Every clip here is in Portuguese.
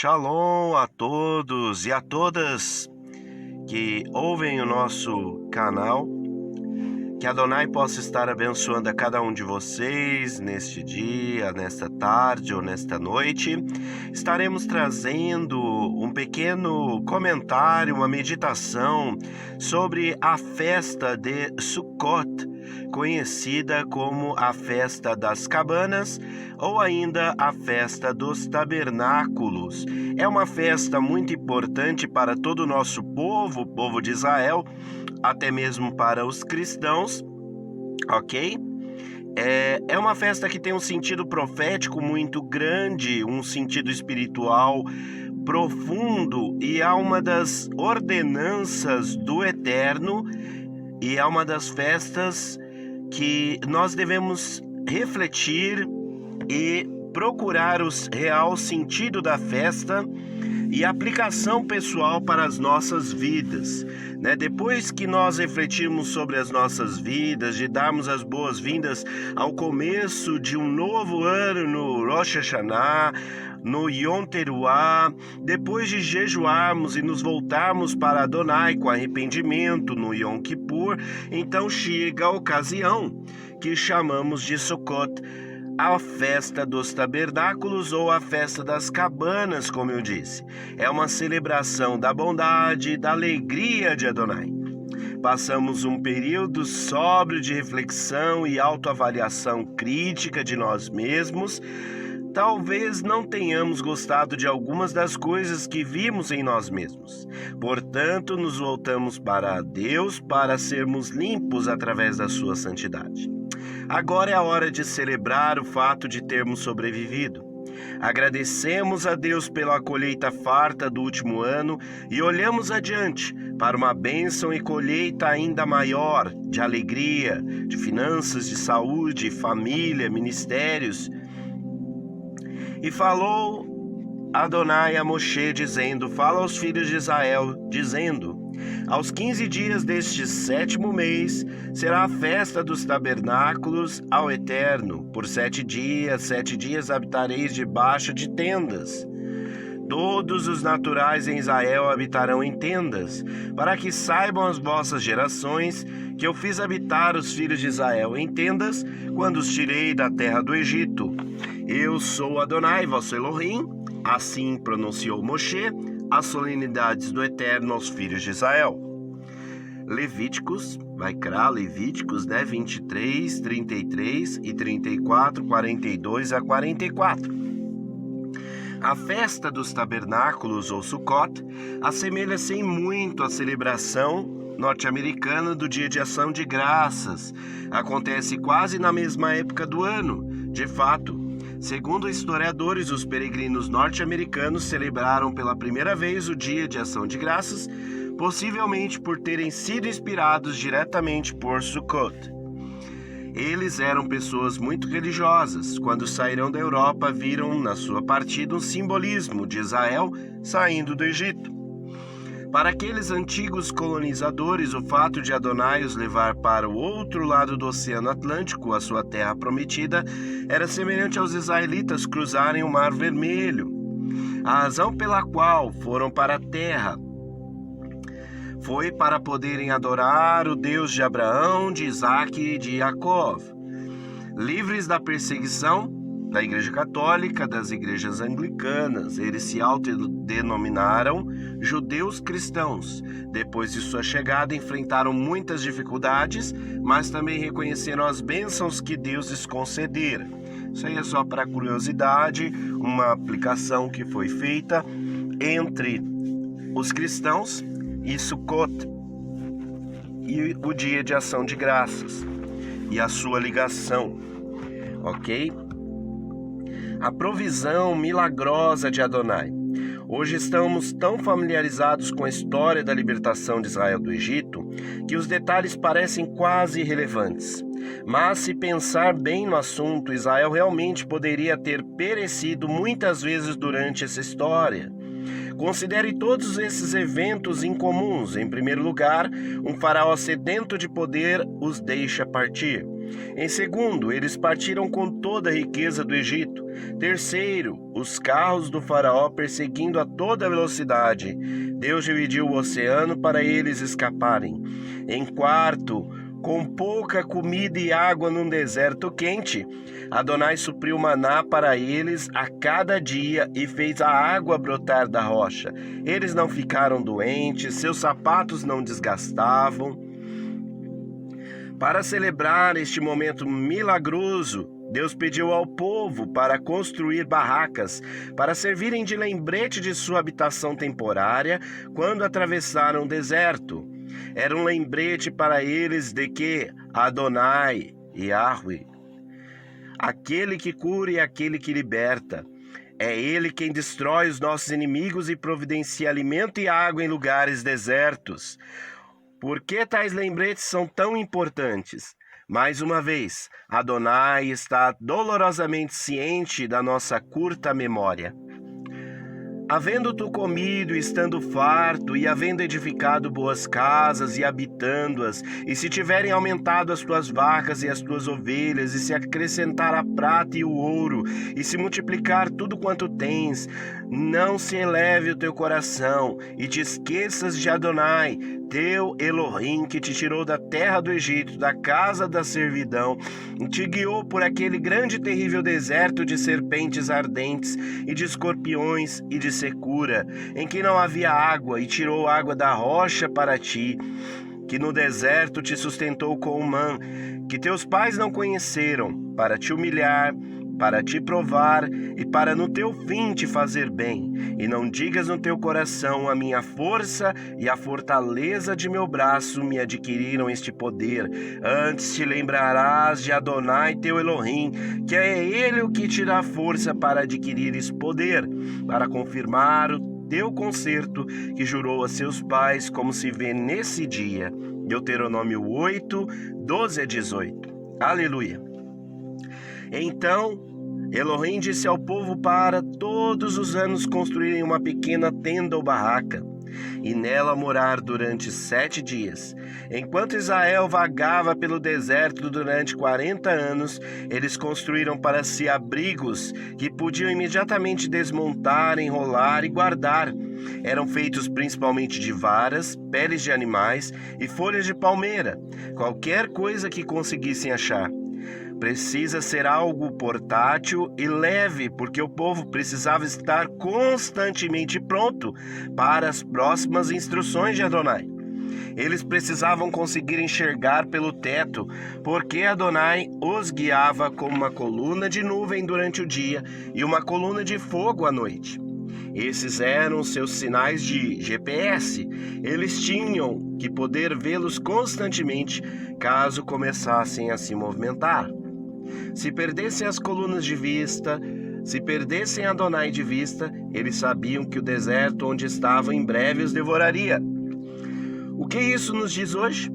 Shalom a todos e a todas que ouvem o nosso canal. Que Adonai possa estar abençoando a cada um de vocês neste dia, nesta tarde ou nesta noite. Estaremos trazendo um pequeno comentário, uma meditação sobre a festa de Sukkot, conhecida como a festa das cabanas ou ainda a festa dos tabernáculos. É uma festa muito importante para todo o nosso povo, o povo de Israel, até mesmo para os cristãos, ok? É uma festa que tem um sentido profético muito grande, um sentido espiritual profundo, e é uma das ordenanças do Eterno, e é uma das festas que nós devemos refletir e procurar o real sentido da festa e aplicação pessoal para as nossas vidas, né? Depois que nós refletirmos sobre as nossas vidas, de darmos as boas-vindas ao começo de um novo ano no Rosh Hashanah, no Yom Teruah, depois de jejuarmos e nos voltarmos para Adonai com arrependimento no Yom Kippur, então chega a ocasião que chamamos de Sukkot, a festa dos tabernáculos ou a festa das cabanas, como eu disse. É uma celebração da bondade, da alegria de Adonai. Passamos um período sóbrio de reflexão e autoavaliação crítica de nós mesmos. Talvez não tenhamos gostado de algumas das coisas que vimos em nós mesmos. Portanto, nos voltamos para Deus para sermos limpos através da sua santidade. Agora é a hora de celebrar o fato de termos sobrevivido. Agradecemos a Deus pela colheita farta do último ano e olhamos adiante para uma bênção e colheita ainda maior de alegria, de finanças, de saúde, família, ministérios. E falou Adonai a Moshe, dizendo: fala aos filhos de Israel, dizendo: aos 15 dias deste 7º mês será a festa dos tabernáculos ao Eterno. Por 7 dias habitareis debaixo de tendas. Todos os naturais em Israel habitarão em tendas, para que saibam as vossas gerações que eu fiz habitar os filhos de Israel em tendas quando os tirei da terra do Egito. Eu sou Adonai, vosso Elohim. Assim pronunciou Moshe as solenidades do Eterno aos filhos de Israel. Levíticos, Levíticos 23, 33 e 34, 42 a 44. A festa dos tabernáculos, ou Sukkot, assemelha-se em muito à celebração norte-americana do Dia de Ação de Graças. Acontece quase na mesma época do ano. De fato, segundo historiadores, os peregrinos norte-americanos celebraram pela primeira vez o Dia de Ação de Graças, possivelmente por terem sido inspirados diretamente por Sukkot. Eles eram pessoas muito religiosas. Quando saíram da Europa, viram na sua partida um simbolismo de Israel saindo do Egito. Para aqueles antigos colonizadores, o fato de Adonai os levar para o outro lado do Oceano Atlântico, a sua terra prometida, era semelhante aos israelitas cruzarem o Mar Vermelho. A razão pela qual foram para a terra foi para poderem adorar o Deus de Abraão, de Isaac e de Jacó. Livres da perseguição da Igreja Católica, das igrejas anglicanas, eles se autodenominaram judeus cristãos. Depois de sua chegada, enfrentaram muitas dificuldades, mas também reconheceram as bênçãos que Deus lhes concedera. Isso aí é só para curiosidade, uma aplicação que foi feita entre os cristãos e Sukkot, e o Dia de Ação de Graças, e a sua ligação, ok? A provisão milagrosa de Adonai. Hoje estamos tão familiarizados com a história da libertação de Israel do Egito que os detalhes parecem quase irrelevantes. Mas se pensar bem no assunto, Israel realmente poderia ter perecido muitas vezes durante essa história. Considere todos esses eventos incomuns. Em primeiro lugar, um faraó sedento de poder os deixa partir. Em segundo, eles partiram com toda a riqueza do Egito. Terceiro, os carros do faraó perseguindo a toda velocidade. Deus dividiu o oceano para eles escaparem. Em quarto, com pouca comida e água num deserto quente, Adonai supriu maná para eles a cada dia e fez a água brotar da rocha. Eles não ficaram doentes, seus sapatos não desgastavam. Para celebrar este momento milagroso, Deus pediu ao povo para construir barracas, para servirem de lembrete de sua habitação temporária quando atravessaram o deserto. Era um lembrete para eles de que Adonai, Yahweh, aquele que cura e aquele que liberta, é Ele quem destrói os nossos inimigos e providencia alimento e água em lugares desertos. Por que tais lembretes são tão importantes? Mais uma vez, Adonai está dolorosamente ciente da nossa curta memória. Havendo tu comido, estando farto, e havendo edificado boas casas, e habitando-as, e se tiverem aumentado as tuas vacas e as tuas ovelhas, e se acrescentar a prata e o ouro, e se multiplicar tudo quanto tens, não se eleve o teu coração, e te esqueças de Adonai, teu Elohim, que te tirou da terra do Egito, da casa da servidão, e te guiou por aquele grande e terrível deserto de serpentes ardentes, e de escorpiões, e de secura, em que não havia água, e tirou água da rocha para ti, que no deserto te sustentou com o mã, que teus pais não conheceram, para te humilhar, para te provar e para no teu fim te fazer bem. E não digas no teu coração: a minha força e a fortaleza de meu braço me adquiriram este poder. Antes te lembrarás de Adonai teu Elohim, que é Ele o que te dá força para adquirir esse poder, para confirmar o teu concerto que jurou a seus pais, como se vê nesse dia. Deuteronômio 8, 12 a 18. Aleluia. Então Elohim disse ao povo para todos os anos construírem uma pequena tenda ou barraca, e nela morar durante 7 dias. Enquanto Israel vagava pelo deserto durante 40 anos, eles construíram para si abrigos que podiam imediatamente desmontar, enrolar e guardar. Eram feitos principalmente de varas, peles de animais e folhas de palmeira, qualquer coisa que conseguissem achar. Precisa ser algo portátil e leve, porque o povo precisava estar constantemente pronto para as próximas instruções de Adonai. Eles precisavam conseguir enxergar pelo teto, porque Adonai os guiava como uma coluna de nuvem durante o dia e uma coluna de fogo à noite. Esses eram seus sinais de GPS. Eles tinham que poder vê-los constantemente caso começassem a se movimentar. Se perdessem as colunas de vista, se perdessem Adonai de vista, eles sabiam que o deserto onde estavam em breve os devoraria. O que isso nos diz hoje?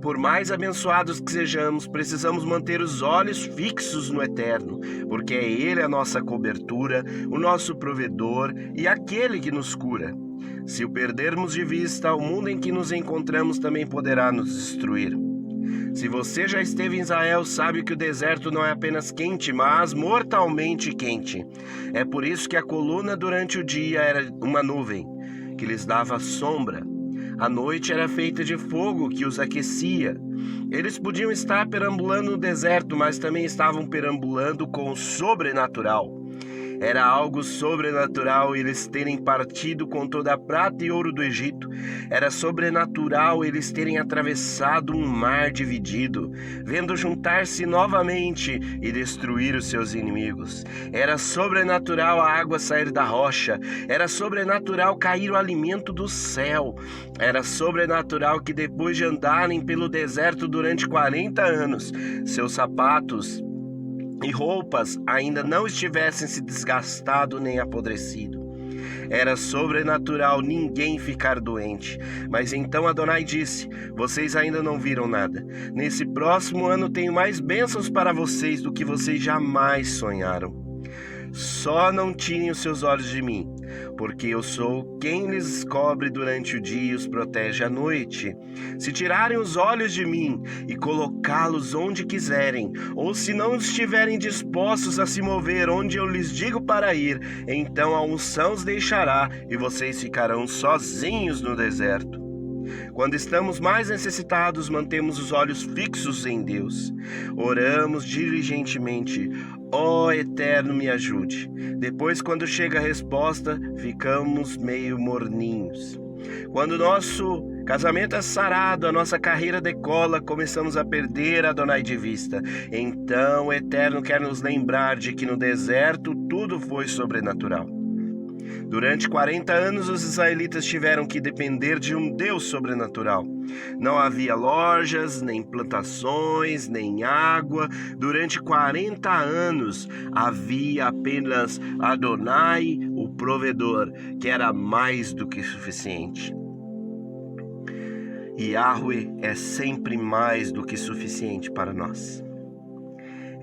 Por mais abençoados que sejamos, precisamos manter os olhos fixos no Eterno, porque é Ele a nossa cobertura, o nosso provedor e aquele que nos cura. Se o perdermos de vista, o mundo em que nos encontramos também poderá nos destruir. Se você já esteve em Israel, sabe que o deserto não é apenas quente, mas mortalmente quente. É por isso que a coluna durante o dia era uma nuvem, que lhes dava sombra. A noite era feita de fogo que os aquecia. Eles podiam estar perambulando no deserto, mas também estavam perambulando com o sobrenatural. Era algo sobrenatural eles terem partido com toda a prata e ouro do Egito. Era sobrenatural eles terem atravessado um mar dividido, vendo juntar-se novamente e destruir os seus inimigos. Era sobrenatural a água sair da rocha. Era sobrenatural cair o alimento do céu. Era sobrenatural que depois de andarem pelo deserto durante 40 anos, seus sapatos e roupas ainda não estivessem se desgastado nem apodrecido. Era sobrenatural ninguém ficar doente. Mas então Adonai disse: vocês ainda não viram nada. Nesse próximo ano tenho mais bênçãos para vocês do que vocês jamais sonharam. Só não tirem os seus olhos de mim. porque eu sou quem lhes cobre durante o dia e os protege à noite. Se tirarem os olhos de mim e colocá-los onde quiserem, ou se não estiverem dispostos a se mover onde eu lhes digo para ir, então a unção os deixará e vocês ficarão sozinhos no deserto. Quando estamos mais necessitados, mantemos os olhos fixos em Deus. Oramos diligentemente: ó Eterno, me ajude. Depois, quando chega a resposta, ficamos meio morninhos. Quando nosso casamento é sarado, a nossa carreira decola, começamos a perder Adonai de vista. Então o Eterno quer nos lembrar de que no deserto tudo foi sobrenatural. Durante 40 anos os israelitas tiveram que depender de um Deus sobrenatural. Não havia lojas, nem plantações, nem água. Durante 40 anos havia apenas Adonai, o provedor, que era mais do que suficiente. Yahweh é sempre mais do que suficiente para nós.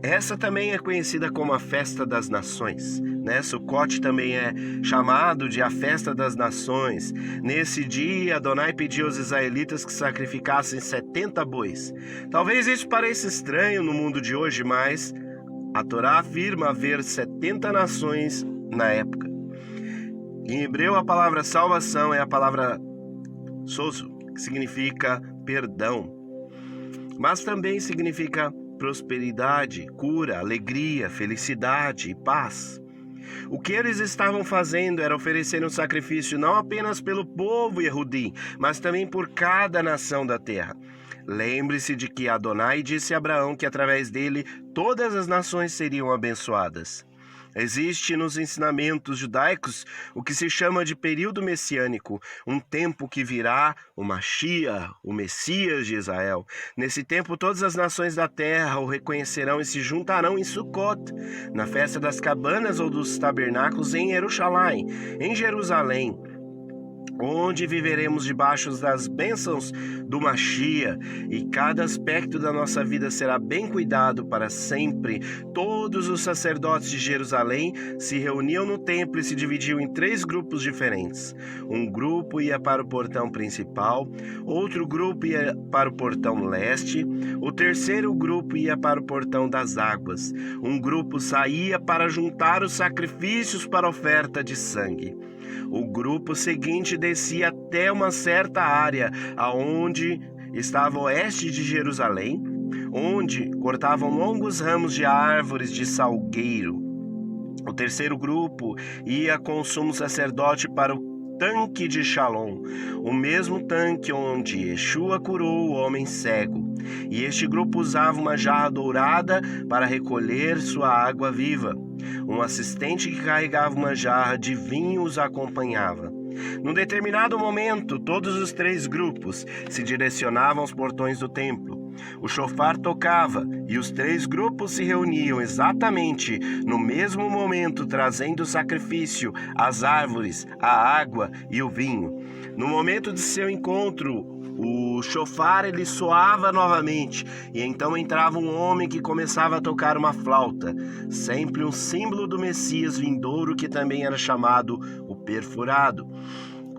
Essa também é conhecida como a Festa das Nações, né? Sucote também é chamado de a Festa das Nações. Nesse dia, Adonai pediu aos israelitas que sacrificassem 70 bois. Talvez isso pareça estranho no mundo de hoje, mas a Torá afirma haver 70 nações na época. Em hebreu, a palavra salvação é a palavra sozo, que significa perdão, mas também significa prosperidade, cura, alegria, felicidade e paz. O que eles estavam fazendo era oferecer um sacrifício não apenas pelo povo Yehudim, mas também por cada nação da terra. Lembre-se de que Adonai disse a Abraão que através dele todas as nações seriam abençoadas. Existe nos ensinamentos judaicos o que se chama de período messiânico, um tempo que virá o Mashiach, o Messias de Israel. Nesse tempo todas as nações da terra o reconhecerão e se juntarão em Sucot, na festa das cabanas ou dos tabernáculos em Jerusalém, onde viveremos debaixo das bênçãos do Mashiach, e cada aspecto da nossa vida será bem cuidado para sempre. Todos os sacerdotes de Jerusalém se reuniam no templo e se dividiam em 3 grupos diferentes. Um grupo ia para o portão principal, outro grupo ia para o portão leste, o terceiro grupo ia para o portão das águas. Um grupo saía para juntar os sacrifícios para a oferta de sangue. O grupo seguinte descia até uma certa área, aonde estava oeste de Jerusalém, onde cortavam longos ramos de árvores de salgueiro. O terceiro grupo ia com o sumo sacerdote para o tanque de Shalom, o mesmo tanque onde Yeshua curou o homem cego. E este grupo usava uma jarra dourada para recolher sua água viva. Um assistente que carregava uma jarra de vinho os acompanhava. Num determinado momento, todos os 3 grupos se direcionavam aos portões do templo. O shofar tocava e os 3 grupos se reuniam exatamente no mesmo momento, trazendo o sacrifício, as árvores, a água e o vinho. No momento de seu encontro, o shofar ele soava novamente, e então entrava um homem que começava a tocar uma flauta, sempre um símbolo do Messias vindouro, que também era chamado o perfurado.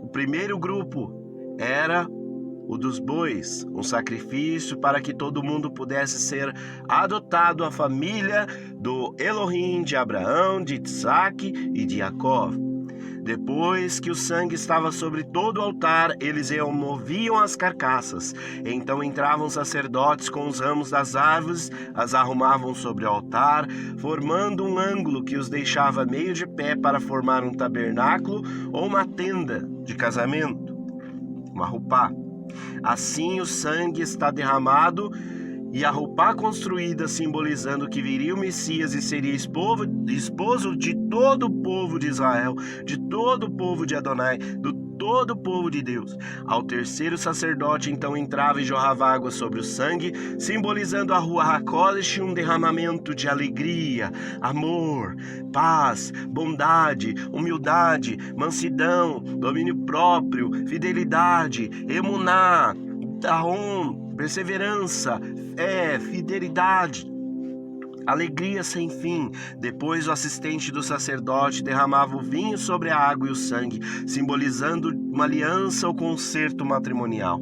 O primeiro grupo era o dos bois, um sacrifício para que todo mundo pudesse ser adotado à família do Elohim, de Abraão, de Isaac e de Jacó. Depois que o sangue estava sobre todo o altar, eles removiam as carcaças. Então entravam os sacerdotes com os ramos das árvores, as arrumavam sobre o altar, formando um ângulo que os deixava meio de pé para formar um tabernáculo ou uma tenda de casamento, uma rupá. Assim o sangue está derramado e a rupá construída, simbolizando que viria o Messias e seria esposo de todo o povo de Israel, de todo o povo de Adonai, do todo o povo de Deus. Ao terceiro sacerdote então entrava e jorrava água sobre o sangue, simbolizando a Ruach HaKodesh, um derramamento de alegria, amor, paz, bondade, humildade, mansidão, domínio próprio, fidelidade, emuná, tahom, perseverança, fidelidade. alegria sem fim. Depois o assistente do sacerdote derramava o vinho sobre a água e o sangue, simbolizando uma aliança ou concerto matrimonial.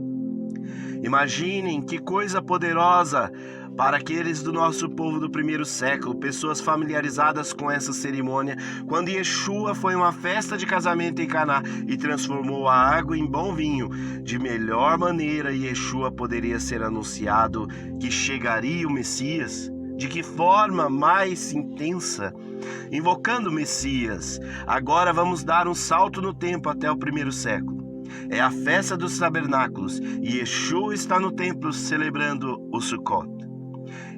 Imaginem que coisa poderosa para aqueles do nosso povo do primeiro século, pessoas familiarizadas com essa cerimônia, quando Yeshua foi uma festa de casamento em Caná e transformou a água em bom vinho. De melhor maneira, Yeshua poderia ser anunciado que chegaria o Messias. De que forma mais intensa? Invocando o Messias. Agora vamos dar um salto no tempo até o primeiro século. É a festa dos tabernáculos e Yeshua está no templo celebrando o Sukkot.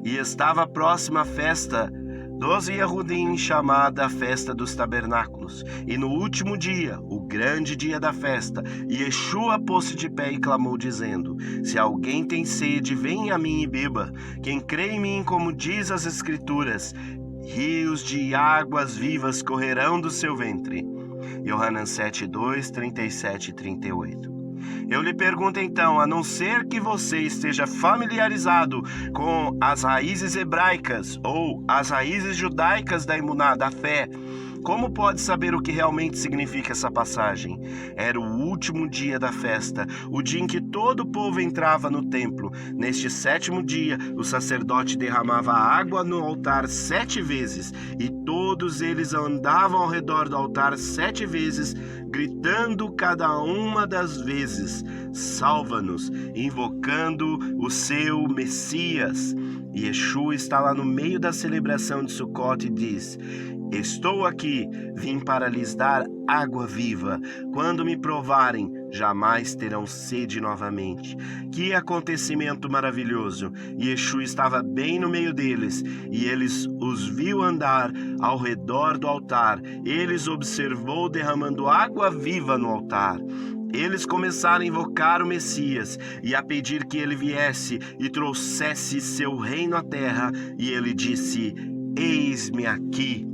E estava próxima a festa dos Yehudim, chamada a festa dos tabernáculos. E no último dia, o grande dia da festa, Yeshua pôs-se de pé e clamou, dizendo: se alguém tem sede, venha a mim e beba. Quem crê em mim, como diz as Escrituras, rios de águas vivas correrão do seu ventre. Yohanan 7:2, 37 e 38. Eu lhe pergunto então, a não ser que você esteja familiarizado com as raízes hebraicas ou as raízes judaicas da emuná, da fé, como pode saber o que realmente significa essa passagem? Era o último dia da festa, o dia em que todo o povo entrava no templo. Neste sétimo dia, o sacerdote derramava água no altar 7 vezes, e todos eles andavam ao redor do altar 7 vezes, gritando cada uma das vezes: salva-nos, invocando o seu Messias. E Yeshua está lá no meio da celebração de Sukkot e diz: estou aqui, vim para lhes dar água viva. Quando me provarem, jamais terão sede novamente. Que acontecimento maravilhoso! Yeshua estava bem no meio deles, e eles os viu andar ao redor do altar. Eles observou derramando água viva no altar. Eles começaram a invocar o Messias e a pedir que ele viesse e trouxesse seu reino à terra. E ele disse: eis-me aqui.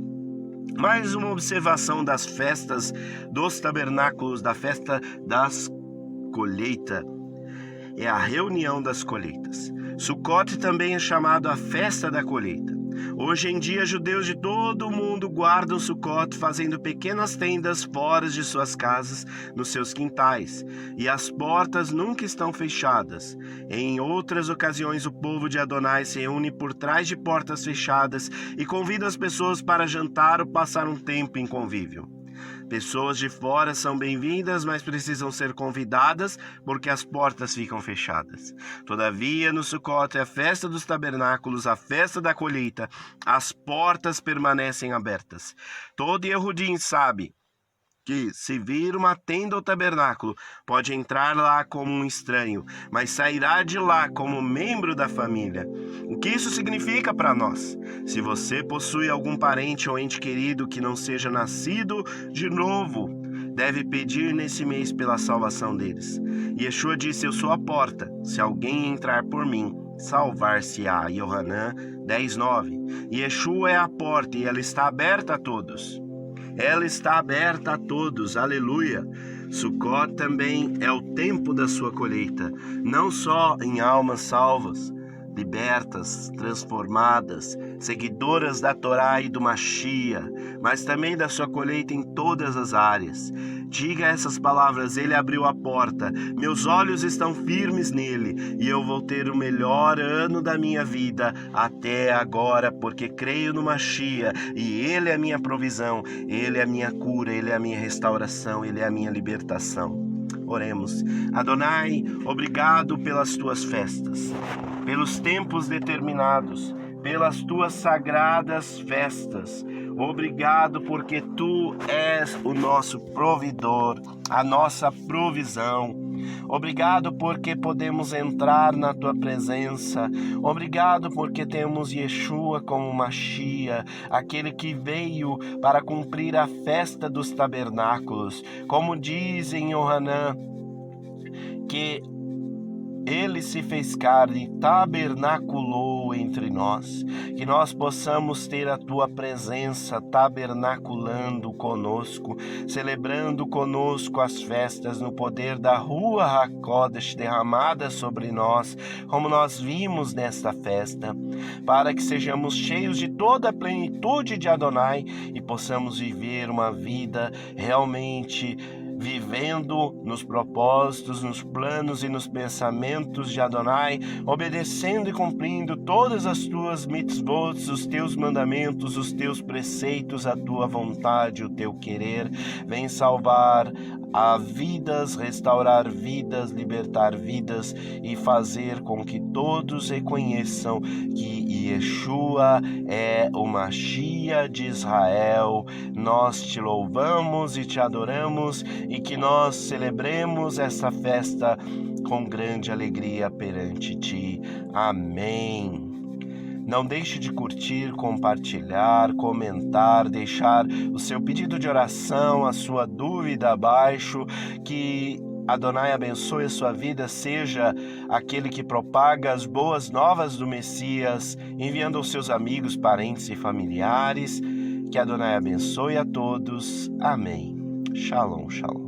Mais uma observação das festas dos tabernáculos, da festa das colheitas. É a reunião das colheitas. Sukkot também é chamado a festa da colheita. Hoje em dia, judeus de todo o mundo guardam Sukkot fazendo pequenas tendas fora de suas casas, nos seus quintais, e as portas nunca estão fechadas. Em outras ocasiões, o povo de Adonai se reúne por trás de portas fechadas e convida as pessoas para jantar ou passar um tempo em convívio. Pessoas de fora são bem-vindas, mas precisam ser convidadas porque as portas ficam fechadas. Todavia, no Sukkot, a festa dos tabernáculos, a festa da colheita, as portas permanecem abertas. Todo Yehudim sabe que, se vir uma tenda ou tabernáculo, pode entrar lá como um estranho, mas sairá de lá como membro da família. O que isso significa para nós? Se você possui algum parente ou ente querido que não seja nascido de novo, deve pedir nesse mês pela salvação deles. Yeshua disse: eu sou a porta, se alguém entrar por mim, salvar-se-á. Yohanan 10:9. Yeshua é a porta e ela está aberta a todos. Ela está aberta a todos, aleluia. Sukkot também é o tempo da sua colheita, não só em almas salvas, libertas, transformadas, seguidoras da Torá e do Mashiach, mas também da sua colheita em todas as áreas. Diga essas palavras: ele abriu a porta, meus olhos estão firmes nele, e eu vou ter o melhor ano da minha vida até agora, porque creio no Mashiach, e ele é a minha provisão, ele é a minha cura, ele é a minha restauração, ele é a minha libertação. Oremos. Adonai, obrigado pelas tuas festas, pelos tempos determinados, pelas tuas sagradas festas. Obrigado porque tu és o nosso provedor, a nossa provisão. Obrigado porque podemos entrar na tua presença. Obrigado porque temos Yeshua como Mashiach, aquele que veio para cumprir a festa dos tabernáculos. Como diz em Yohanan, que Ele se fez carne, tabernaculou entre nós, que nós possamos ter a Tua presença tabernaculando conosco, celebrando conosco as festas no poder da Ruach HaKodesh derramada sobre nós, como nós vimos nesta festa, para que sejamos cheios de toda a plenitude de Adonai e possamos viver uma vida realmente vivendo nos propósitos, nos planos e nos pensamentos de Adonai, obedecendo e cumprindo todas as tuas mitzvot, os teus mandamentos, os teus preceitos, a tua vontade, o teu querer. Vem salvar a vidas, restaurar vidas, libertar vidas e fazer com que todos reconheçam que Yeshua é o Mashiach de Israel. Nós te louvamos e te adoramos e que nós celebremos essa festa com grande alegria perante ti. Amém. Não deixe de curtir, compartilhar, comentar, deixar o seu pedido de oração, a sua dúvida abaixo, que Adonai abençoe a sua vida, seja aquele que propaga as boas novas do Messias, enviando aos seus amigos, parentes e familiares. Que Adonai abençoe a todos. Amém. Shalom, shalom.